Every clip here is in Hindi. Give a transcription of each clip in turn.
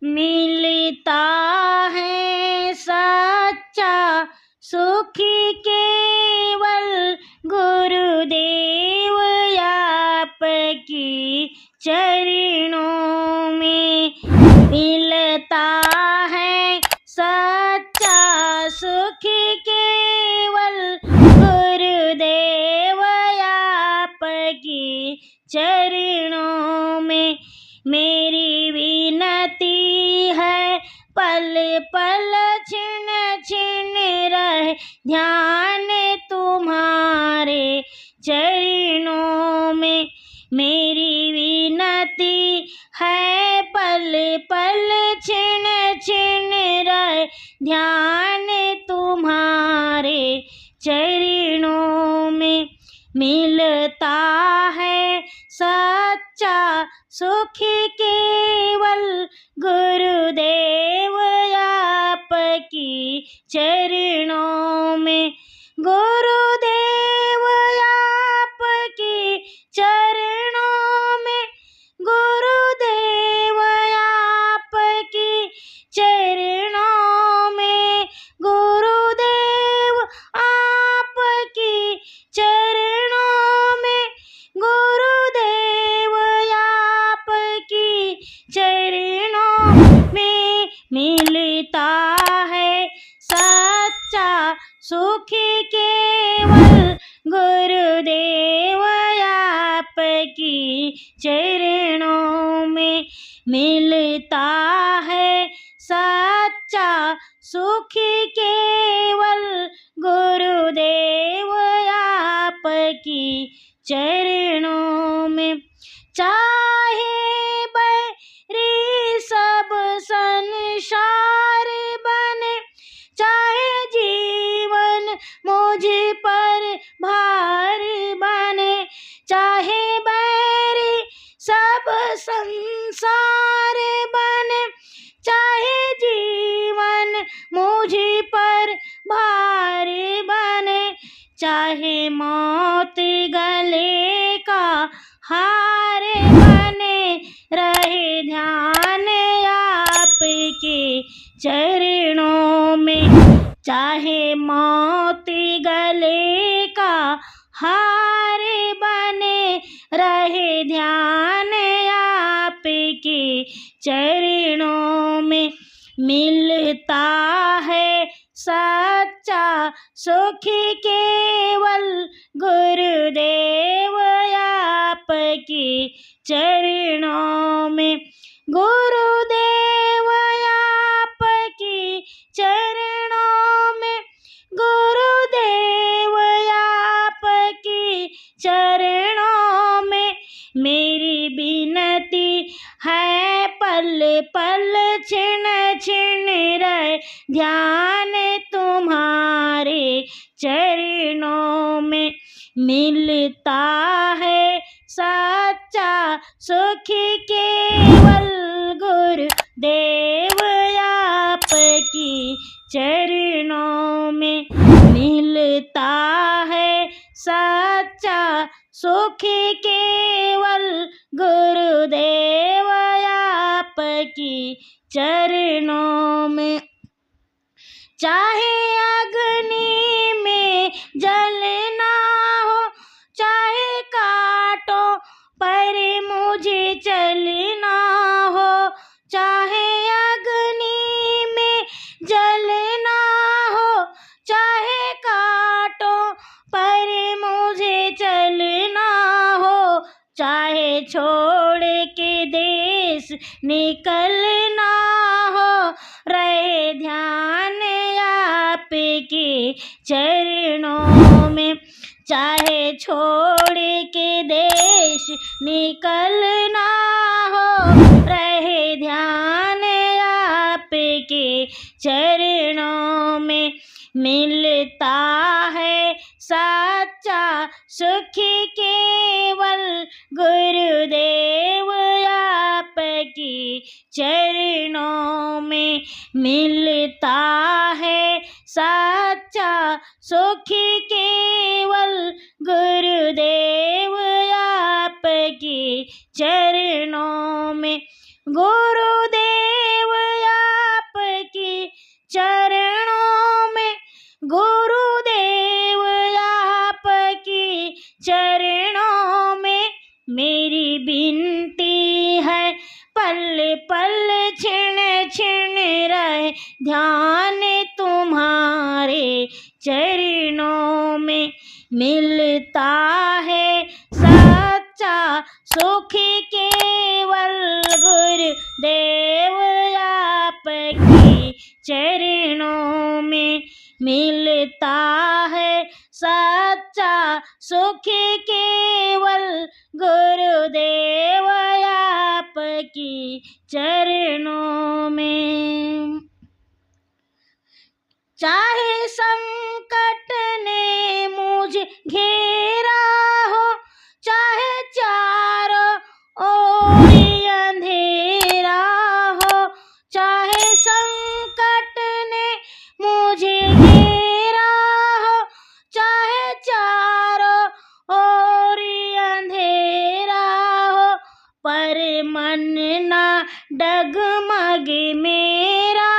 मिलता है सच्चा सुख केवल गुरुदेव आपकी चरणों में। मिलता है सच्चा सुख केवल गुरुदेव आपकी चरणों में। मेरी विनती है पल पल छिन छिन रहे ध्यान तुम्हारे चरणों में। मेरी विनती है पल पल छिन छिन रहे ध्यान तुम्हारे चरणों में। मिलता है सच्चा सुख केवल गुरुदेव आपकी चरणों में। गुरुदेव आपकी चरणों में। गुरुदेव आपकी चरणों में। गुरुदेव आपकी चरणों में। गुरुदेव आपकी चरणों में। मिलता है सच्चा सुख केवल गुरुदेव आपकी चरणों में। मिलता है सच्चा सुख केवल गुरुदेव आपकी चरणों में। चाहे बैरी सब संसार बने, चाहे जीवन मुझ पर भार बने, चाहे बैरी सब संसार बने, चाहे जीवन मुझ पर भार बने, चाहे मौत गले का हार बने, रहे ध्यान आपके चरणों में। चाहे मौत गले का हार बने, रहे ध्यान आपके चरणों में। मिलता है सच्चा सुख केवल गुरुदेव आपकी चरणों में। गुरुदेव आपकी चरणों में। गुरुदेव आपकी चरणों में। मेरी विनती है पल पल छिन छिन रहे ध्यान तुम्हारे चरणों में। मिलता है सच्चा सुख केवल गुरुदेव आपकी चरणों में। मिलता है सच्चा सुख केवल गुरुदेव आपकी चरणों में। चाहे अग्नि में जलना हो, चाहे कांटों पर मुझे चलना हो, चाहे अग्नि में जलना हो, चाहे कांटों पर मुझे चलना हो, चाहे छोड़ के देश निकलना हो, रहे ध्यान आपके चरणों में। चाहे छोड़ के देश निकलना हो, रहे ध्यान आपके चरणों में। मिलता है सच्चा सुख केवल गुरुदेव आपकी चरणों में। मिलता है सच्चा सुख केवल गुरुदेव आपकी चरणों में। गुरुदेव ध्यान तुम्हारे चरणों में। मिलता है सच्चा सुख केवल गुरुदेव आपके चरणों में। मिलता है सच्चा सुख केवल गुरुदेव आपकी चरणों में। चाहे संकट ने मुझे घेरा हो, चाहे चारों ओर अंधेरा हो, चाहे संकट ने मुझे घेरा हो, चाहे चारों ओर अंधेरा हो, पर मन ना डगमग मेरा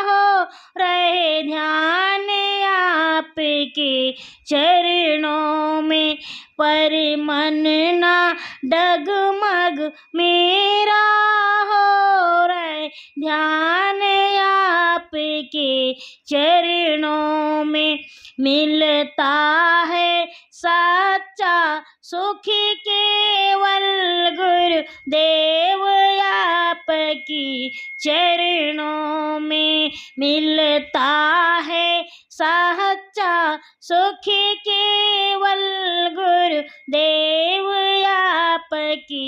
हो, रहे ध्यान आपके चरणों में। पर मन ना डगमग मेरा हो, रहे ध्यान आपके चरणों में। मिलता है सच्चा सुख केवल गुरुदेव आपकी चरणों में। मिलता है सच्चा सुख केवल गुरुदेव आपकी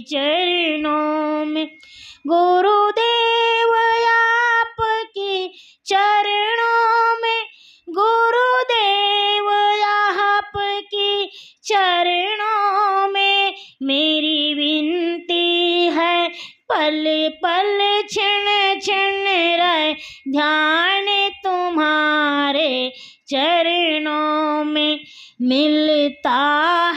चरणों में। गुरुदेव आपकी चरणों में, गुरुदेव आपकी चरणों में। मेरी विनती है पल पल क्षण क्षण रहे ध्यान तुम्हारे चरणों में। मिलता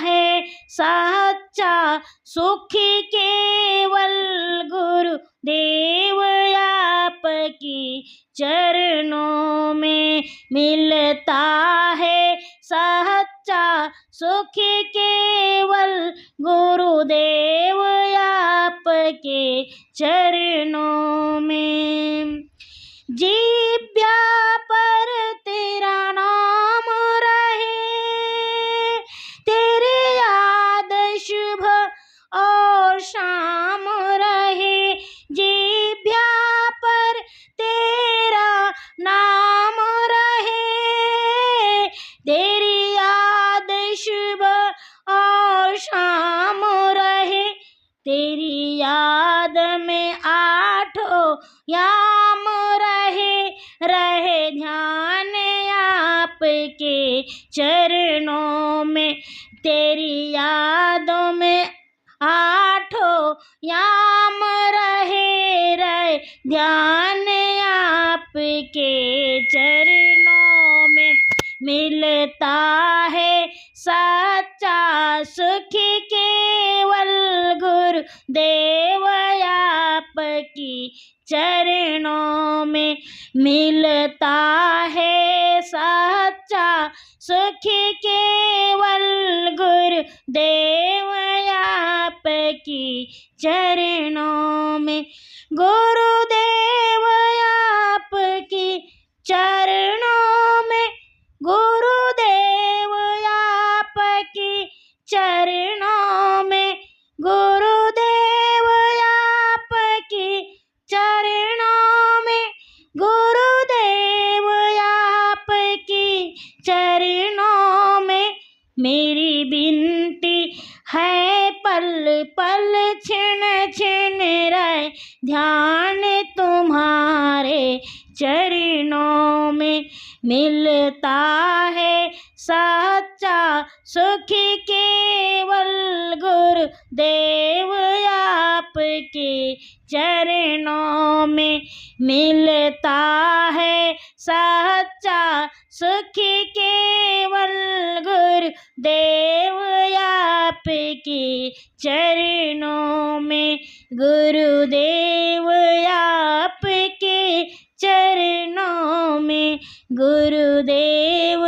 है सच्चा सुख केवल गुरुदेव आपकी चरणों में। मिलता है सच्चा सुख केवल गुरुदेव आपके चरणों में। जिह्वा पर तेरा नाम रहे, तेरी याद सुबह और शाम रहे। जिह्वा पर तेरा नाम रहे, तेरी याद सुबह और शाम रहे। तेरी याद में आठों याम रहे, रहे ध्यान आपके चरणों में। तेरी यादों में आठों याम रहे, रहे ध्यान आपके चरणों में। मिलता है सच्चा सुख केवल गुरुदेव आपकी चरणों में। मिलता है सच्चा सुख केवल गुरुदेव आपकी चरणों में। गुरुदेव आपकी चरणों में, गुरुदेव आपकी चरणों में, गुरुदेव आपकी चरणों में, गुरुदेव आपकी चरणों में। मेरी विनती है पल पल क्षण क्षण रहे ध्यान तुम्हारे चरणों में। मिलता है सच्चा सुख केवल गुरुदेव आपके चरणों में। मिलता है सच्चा सुख केवल गुरुदेव आपके चरणों में। गुरुदेव आपके चरणों में, गुरुदेव